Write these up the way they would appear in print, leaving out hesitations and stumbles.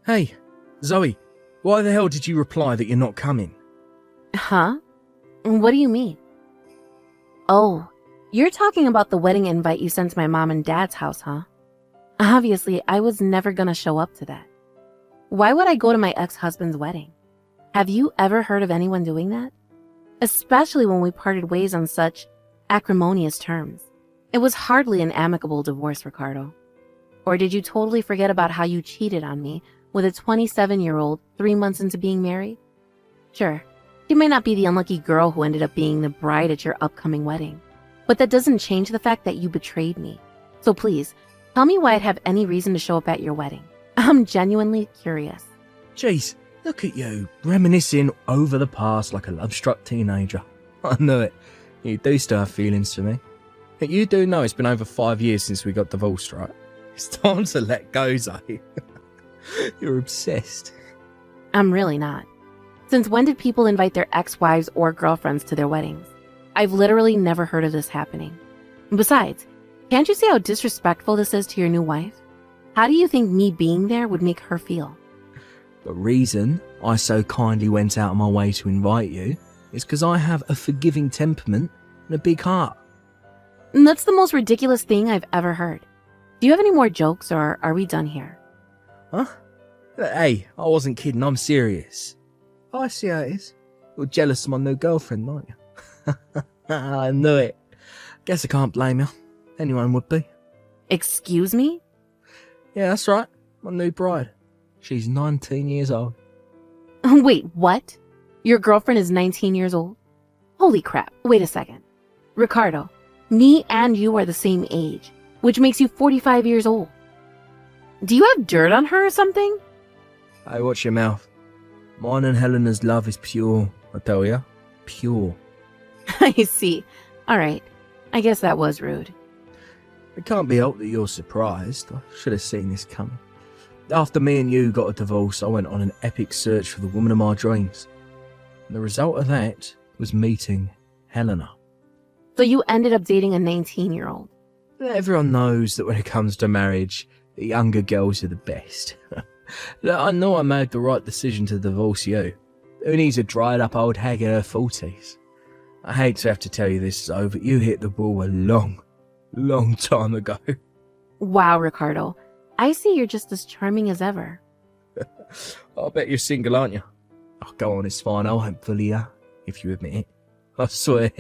Hey, Zoe, why the hell did you reply that you're not coming? Huh? What do you mean? Oh, you're talking about the wedding invite you sent to my mom and dad's house, huh? Obviously, I was never gonna show up to that. Why would I go to my ex-husband's wedding? Have you ever heard of anyone doing that? Especially when we parted ways on such acrimonious terms. It was hardly an amicable divorce, Ricardo. Or did you totally forget about how you cheated on me with a 27-year-old 3 months into being married? Sure, you may not be the unlucky girl who ended up being the bride at your upcoming wedding, but that doesn't change the fact that you betrayed me. So please, tell me why I'd have any reason to show up at your wedding. I'm genuinely curious. Jeez, look at you, reminiscing over the past like a love-struck teenager. I knew it. You do still have feelings for me. But you do know it's been over 5 years since we got divorced, right? It's time to let go, Zoe. You're obsessed. I'm really not. Since when did people invite their ex-wives or girlfriends to their weddings? I've literally never heard of this happening. Besides, can't you see how disrespectful this is to your new wife? How do you think me being there would make her feel? The reason I so kindly went out of my way to invite you is because I have a forgiving temperament and a big heart. And that's the most ridiculous thing I've ever heard. Do you have any more jokes, or are we done here? Huh? Hey, I wasn't kidding, I'm serious. I see how it is. You're jealous of my new girlfriend, aren't you? I knew it. Guess I can't blame you. Anyone would be. Excuse me? Yeah, that's right. My new bride. She's 19 years old. Wait, what? Your girlfriend is 19 years old? Holy crap, wait a second. Ricardo, me and you are the same age, which makes you 45 years old. Do you have dirt on her or something? Hey, watch your mouth. Mine and Helena's love is pure, I tell ya. Pure. I see. Alright, I guess that was rude. It can't be helped that you're surprised. I should have seen this coming. After me and you got a divorce, I went on an epic search for the woman of my dreams. And the result of that was meeting Helena. So you ended up dating a 19-year-old. Everyone knows that when it comes to marriage, the younger girls are the best. Look, I know I made the right decision to divorce you. Who needs a dried up old hag in her 40s? I hate to have to tell you this, Zoe, but you hit the ball a long time ago. Wow, Ricardo. I see you're just as charming as ever. I bet you're single, aren't you? Oh, go on, it's fine. I won't bully you, if you admit it. I swear.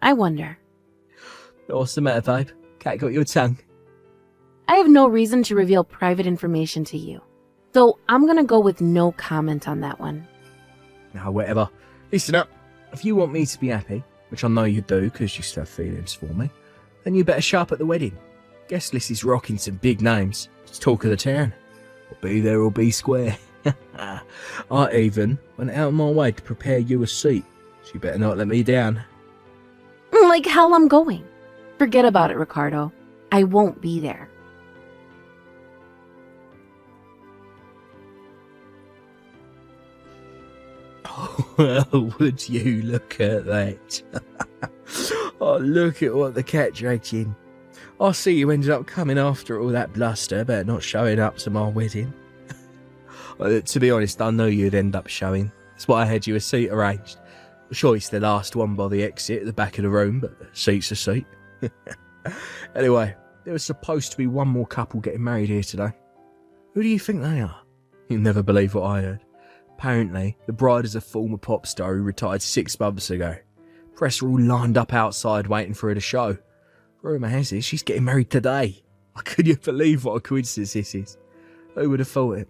I wonder. What's the matter, babe? Cat got your tongue? I have no reason to reveal private information to you, so I'm gonna go with no comment on that one. Now, whatever. Listen up. If you want me to be happy, which I know you do because you still have feelings for me, then you better show up at the wedding. Guest list is rocking some big names. It's talk of the town. I'll be there or be square. I even went out of my way to prepare you a seat, so you better not let me down. Like hell I'm going. Forget about it, Ricardo. I won't be there. Oh, would you look at that? Oh, look at what the cat dragged in. I see you ended up coming after all that bluster about not showing up to my wedding. To be honest, I knew you'd end up showing. That's why I had you a seat arranged. I'm sure it's the last one by the exit at the back of the room, but a seat's a seat. Anyway, there was supposed to be one more couple getting married here today. Who do you think they are? You'll never believe what I heard. Apparently, the bride is a former pop star who retired 6 months ago. Press are all lined up outside waiting for her to show. Rumour has it she's getting married today. Could you believe what a coincidence this is? Who would have thought it?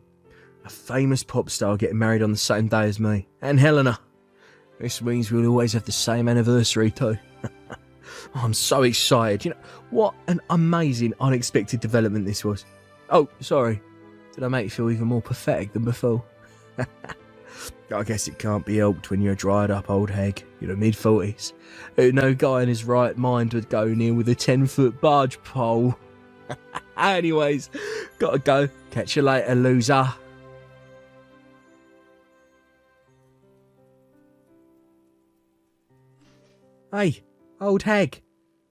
A famous pop star getting married on the same day as me. And Helena. This means we'll always have the same anniversary too. I'm so excited. You know, what an amazing, unexpected development this was. Oh, sorry. Did I make you feel even more pathetic than before? I guess it can't be helped when you're a dried up old hag, you're the mid-40s. No guy in his right mind would go near with a 10-foot barge pole. Anyways, gotta go. Catch you later, loser. Hey, old hag.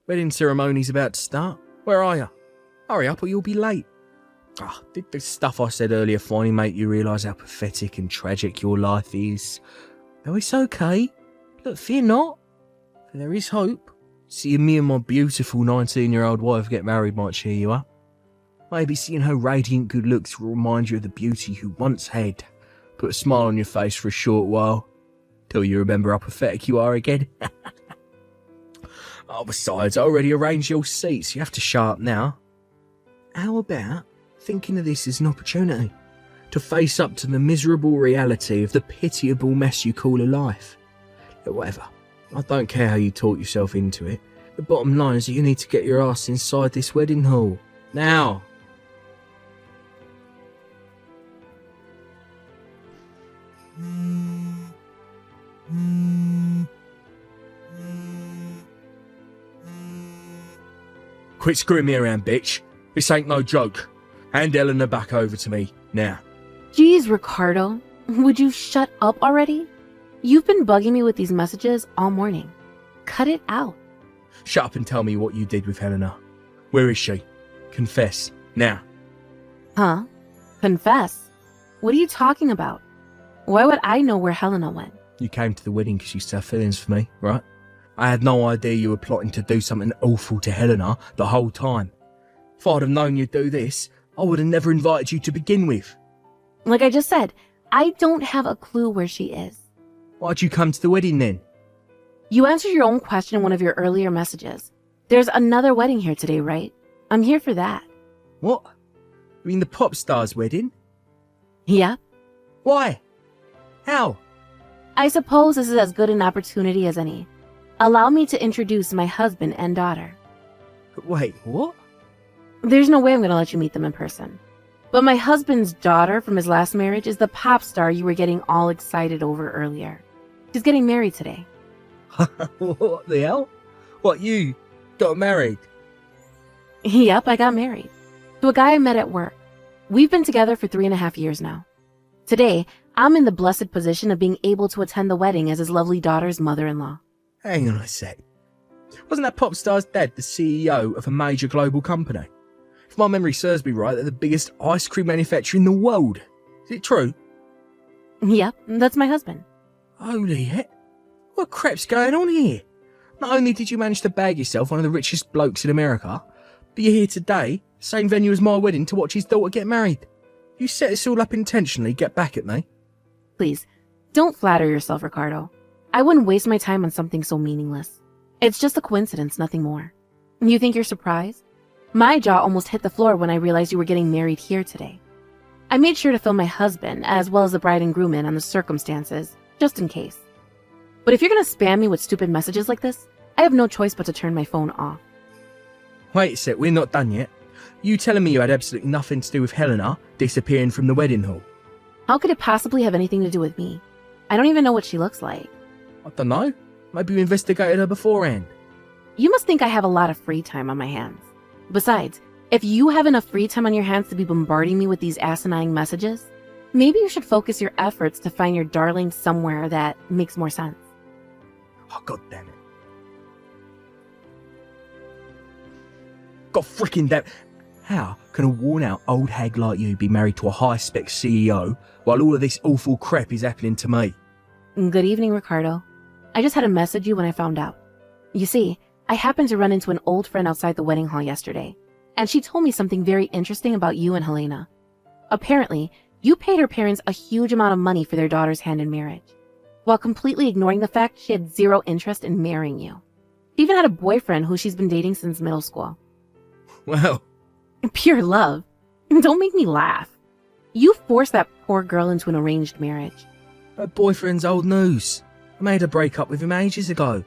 Wedding ceremony's about to start. Where are you? Hurry up or you'll be late. Did the stuff I said earlier finally make you realise how pathetic and tragic your life is? No, it's okay. Look, fear not. For there is hope. Seeing me and my beautiful 19-year-old wife get married might cheer you up. Maybe seeing her radiant good looks will remind you of the beauty you once had. Put a smile on your face for a short while. Till you remember how pathetic you are again. Besides, I already arranged your seats. You have to shut up now. How about thinking of this as an opportunity to face up to the miserable reality of the pitiable mess you call a life? But whatever. I don't care how you talk yourself into it. The bottom line is that you need to get your ass inside this wedding hall. Now! Quit screwing me around, bitch. This ain't no joke. Hand Eleanor back over to me, now. Jeez, Ricardo. Would you shut up already? You've been bugging me with these messages all morning. Cut it out. Shut up and tell me what you did with Helena. Where is she? Confess, now. Huh? Confess? What are you talking about? Why would I know where Helena went? You came to the wedding because you still have feelings for me, right? I had no idea you were plotting to do something awful to Helena the whole time. If I'd have known you'd do this, I would have never invited you to begin with. Like I just said, I don't have a clue where she is. Why'd you come to the wedding then? You answered your own question in one of your earlier messages. There's another wedding here today, right? I'm here for that. What? You mean the pop star's wedding? Yep. Why? How? I suppose this is as good an opportunity as any. Allow me to introduce my husband and daughter. Wait, what? There's no way I'm going to let you meet them in person. But my husband's daughter from his last marriage is the pop star you were getting all excited over earlier. She's getting married today. What the hell? What, you got married? Yep, I got married. To a guy I met at work. We've been together for 3.5 years now. Today, I'm in the blessed position of being able to attend the wedding as his lovely daughter's mother-in-law. Hang on a sec. Wasn't that pop star's dad the CEO of a major global company? If my memory serves me right, they're the biggest ice cream manufacturer in the world. Is it true? Yep, that's my husband. Holy heck. What crap's going on here? Not only did you manage to bag yourself one of the richest blokes in America, but you're here today, same venue as my wedding, to watch his daughter get married. You set this all up intentionally, get back at me. Please, don't flatter yourself, Ricardo. I wouldn't waste my time on something so meaningless. It's just a coincidence, nothing more. You think you're surprised? My jaw almost hit the floor when I realized you were getting married here today. I made sure to fill my husband, as well as the bride and groom in on the circumstances, just in case. But if you're gonna spam me with stupid messages like this, I have no choice but to turn my phone off. Wait a sec, we're not done yet. You telling me you had absolutely nothing to do with Helena disappearing from the wedding hall? How could it possibly have anything to do with me? I don't even know what she looks like. I don't know. Maybe you investigated her beforehand. You must think I have a lot of free time on my hands. Besides, if you have enough free time on your hands to be bombarding me with these asinine messages, maybe you should focus your efforts to find your darling somewhere that makes more sense. Oh, god damn it. God freaking damn. How can a worn-out old hag like you be married to a high-spec CEO while all of this awful crap is happening to me? Good evening, Ricardo. I just had to message you when I found out. You see, I happened to run into an old friend outside the wedding hall yesterday, and she told me something very interesting about you and Helena. Apparently, you paid her parents a huge amount of money for their daughter's hand in marriage, while completely ignoring the fact she had zero interest in marrying you. She even had a boyfriend who she's been dating since middle school. Well... Pure love. Don't make me laugh. You forced that poor girl into an arranged marriage. Her boyfriend's old news. I made her break up with him ages ago.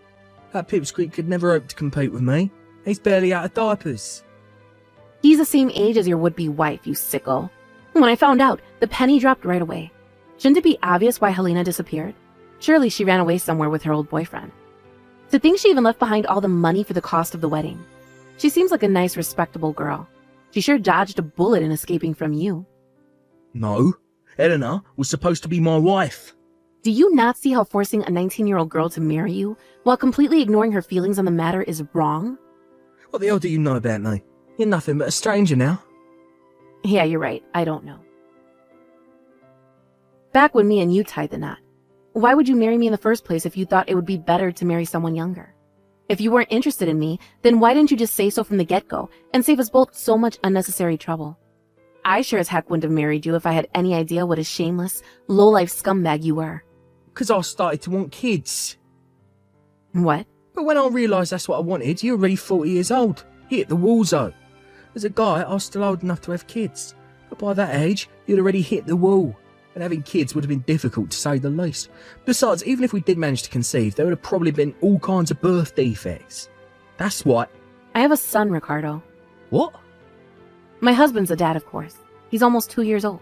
That pipsqueak could never hope to compete with me. He's barely out of diapers. He's the same age as your would-be wife, you sicko. When I found out, the penny dropped right away. Shouldn't it be obvious why Helena disappeared? Surely she ran away somewhere with her old boyfriend. To think she even left behind all the money for the cost of the wedding. She seems like a nice, respectable girl. She sure dodged a bullet in escaping from you. No, Eleanor was supposed to be my wife. Do you not see how forcing a 19-year-old girl to marry you while completely ignoring her feelings on the matter is wrong? What the hell do you know about me? You're nothing but a stranger now. Yeah, you're right. I don't know. Back when me and you tied the knot, why would you marry me in the first place if you thought it would be better to marry someone younger? If you weren't interested in me, then why didn't you just say so from the get-go and save us both so much unnecessary trouble? I sure as heck wouldn't have married you if I had any idea what a shameless, low-life scumbag you were. Because I started to want kids. What? But when I realised that's what I wanted, you're already 40 years old. Hit the wall zone. As a guy, I was still old enough to have kids. But by that age, you'd already hit the wall. And having kids would have been difficult, to say the least. Besides, even if we did manage to conceive, there would have probably been all kinds of birth defects. That's why... I have a son, Ricardo. What? My husband's a dad, of course. He's almost 2 years old.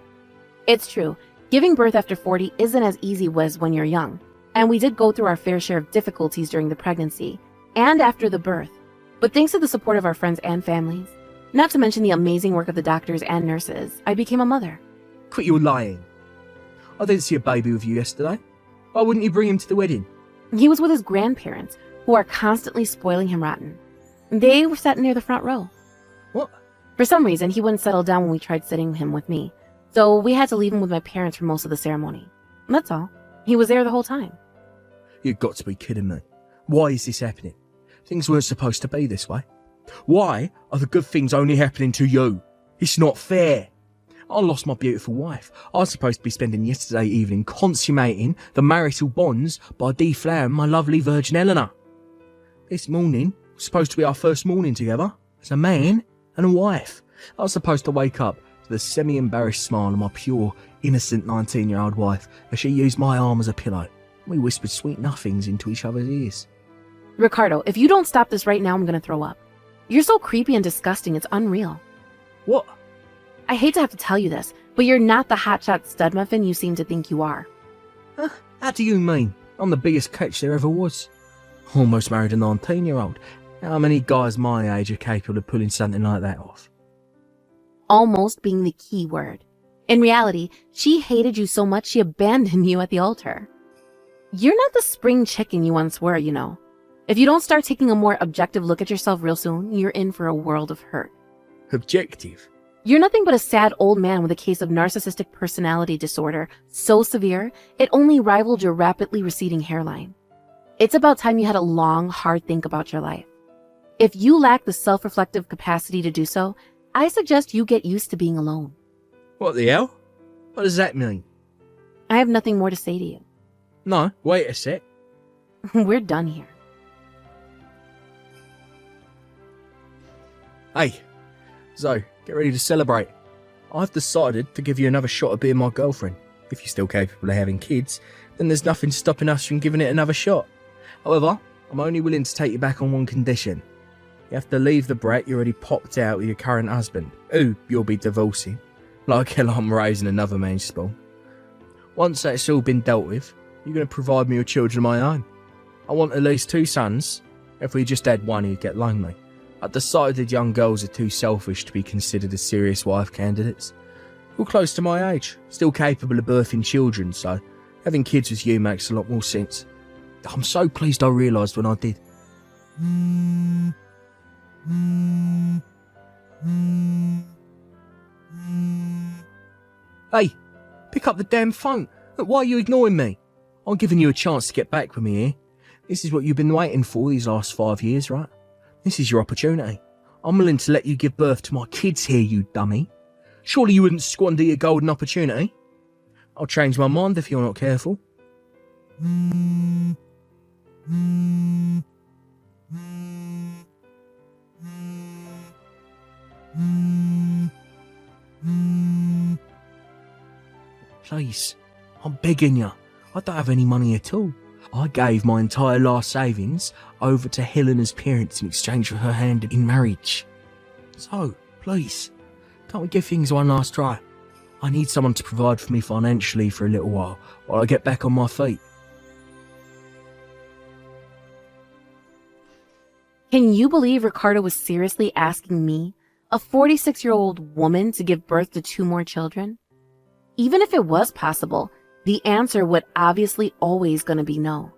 It's true, giving birth after 40 isn't as easy as when you're young. And we did go through our fair share of difficulties during the pregnancy and after the birth. But thanks to the support of our friends and families, not to mention the amazing work of the doctors and nurses, I became a mother. Quit your lying. I didn't see a baby with you yesterday. Why wouldn't you bring him to the wedding? He was with his grandparents, who are constantly spoiling him rotten. They were sat near the front row. What? For some reason, he wouldn't settle down when we tried sitting him with me, so we had to leave him with my parents for most of the ceremony. That's all. He was there the whole time. You've got to be kidding me. Why is this happening? Things weren't supposed to be this way. Why are the good things only happening to you? It's not fair. I lost my beautiful wife. I was supposed to be spending yesterday evening consummating the marital bonds by deflowering my lovely Virgin Eleanor. This morning was supposed to be our first morning together as a man and a wife. I was supposed to wake up to the semi-embarrassed smile of my pure, innocent 19-year-old wife as she used my arm as a pillow. We whispered sweet nothings into each other's ears. Ricardo, if you don't stop this right now, I'm going to throw up. You're so creepy and disgusting, it's unreal. What? I hate to have to tell you this, but you're not the hotshot stud muffin you seem to think you are. How do you mean? I'm the biggest catch there ever was. Almost married a 19-year-old. How many guys my age are capable of pulling something like that off? Almost being the key word. In reality, she hated you so much she abandoned you at the altar. You're not the spring chicken you once were, you know. If you don't start taking a more objective look at yourself real soon, you're in for a world of hurt. Objective? You're nothing but a sad old man with a case of narcissistic personality disorder so severe, it only rivaled your rapidly receding hairline. It's about time you had a long, hard think about your life. If you lack the self-reflective capacity to do so, I suggest you get used to being alone. What the hell? What does that mean? I have nothing more to say to you. No, wait a sec. We're done here. Hey, Zoe, get ready to celebrate. I've decided to give you another shot at being my girlfriend. If you're still capable of having kids, then there's nothing stopping us from giving it another shot. However, I'm only willing to take you back on one condition. You have to leave the brat you already popped out with your current husband, who you'll be divorcing, like hell I'm raising another man's spawn. Once that's all been dealt with, you're going to provide me with children of my own. I want at least 2 sons. If we just had one, you'd get lonely. I decided young girls are too selfish to be considered as serious wife candidates. All close to my age, still capable of birthing children, so having kids with you makes a lot more sense. I'm so pleased I realised when I did. Hey, pick up the damn phone. Look, why are you ignoring me? I'm giving you a chance to get back with me here. This is what you've been waiting for these last 5 years, right? This is your opportunity. I'm willing to let you give birth to my kids here, you dummy. Surely you wouldn't squander your golden opportunity? I'll change my mind if you're not careful. Please, I'm begging you. I don't have any money at all. I gave my entire last savings over to Helena's parents in exchange for her hand in marriage. So, please, can't we give things one last try? I need someone to provide for me financially for a little while I get back on my feet. Can you believe Ricardo was seriously asking me, a 46-year-old woman, to give birth to 2 more children? Even if it was possible, the answer would obviously always gonna be no.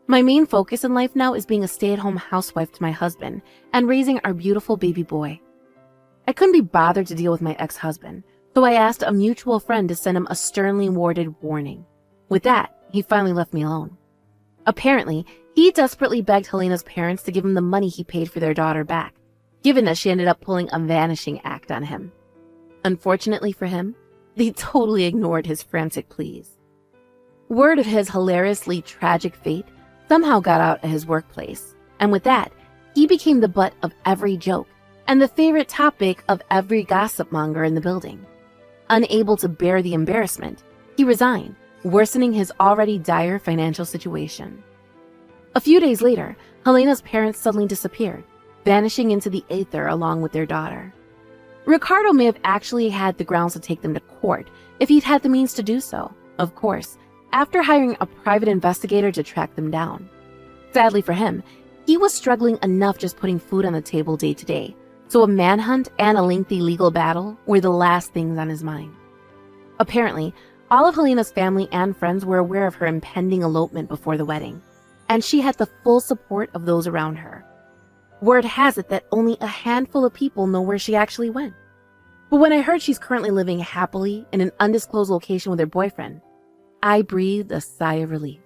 My main focus in life now is being a stay-at-home housewife to my husband and raising our beautiful baby boy. I couldn't be bothered to deal with my ex-husband, so I asked a mutual friend to send him a sternly worded warning. With that, he finally left me alone. Apparently, he desperately begged Helena's parents to give him the money he paid for their daughter back, given that she ended up pulling a vanishing act on him. Unfortunately for him, they totally ignored his frantic pleas. Word of his hilariously tragic fate somehow got out at his workplace, and with that, he became the butt of every joke and the favorite topic of every gossip monger in the building. Unable to bear the embarrassment, he resigned, worsening his already dire financial situation. A few days later, Helena's parents suddenly disappeared, vanishing into the aether along with their daughter. Ricardo may have actually had the grounds to take them to court if he'd had the means to do so, of course, after hiring a private investigator to track them down. Sadly for him, he was struggling enough just putting food on the table day to day, so a manhunt and a lengthy legal battle were the last things on his mind. Apparently, all of Helena's family and friends were aware of her impending elopement before the wedding, and she had the full support of those around her. Word has it that only a handful of people know where she actually went. But when I heard she's currently living happily in an undisclosed location with her boyfriend, I breathed a sigh of relief.